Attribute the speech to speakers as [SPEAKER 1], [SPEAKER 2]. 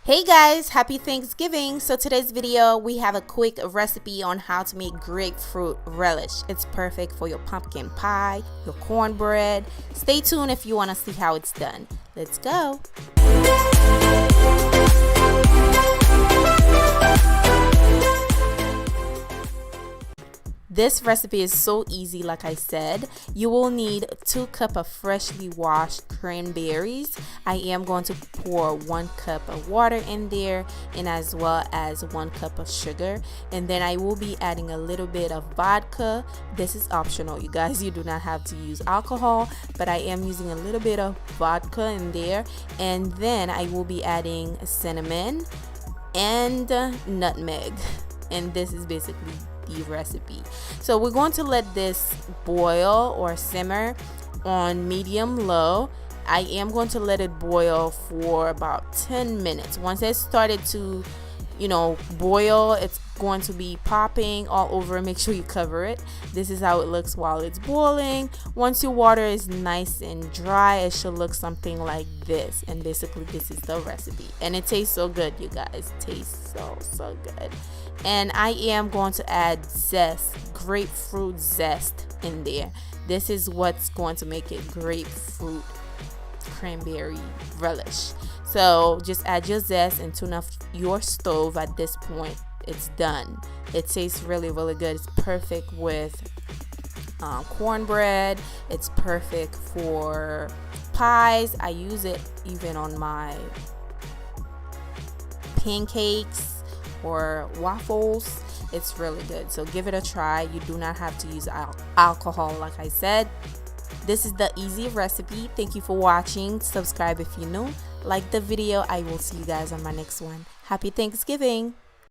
[SPEAKER 1] Hey guys, happy Thanksgiving. So today's video we have a quick recipe on how to make grapefruit relish. It's perfect for your pumpkin pie, your cornbread. Stay tuned if you want to see how it's done. Let's go. This recipe is so easy. Like I said, you will need 2 cups of freshly washed cranberries. I am going to pour 1 cup of water in there, and as well as 1 cup of sugar, and then I will be adding a little bit of vodka. This is optional, you guys. You do not have to use alcohol, but I am using a little bit of vodka in there, and then I will be adding cinnamon and nutmeg, and this is basically the recipe. So we're going to let this boil or simmer on medium low. I am going to let it boil for about 10 minutes. Once it started to boil, it's going to be popping all over. Make sure you cover it. This is how it looks while it's boiling. Once your water is nice and dry, it should look something like this, and basically this is the recipe, and it tastes so good, you guys. It tastes so good. And I am going to add zest, grapefruit zest in there. This is what's going to make it grapefruit cranberry relish. So just add your zest and tune off your stove. At this point, it's done. It tastes really good. It's perfect with cornbread. It's perfect for pies. I use it even on my pancakes or waffles. It's really good, so give it a try. You do not have to use alcohol, like I said. This is the easy recipe. Thank you for watching. Subscribe if you're new. Like the video. I will see you guys on my next one. Happy Thanksgiving.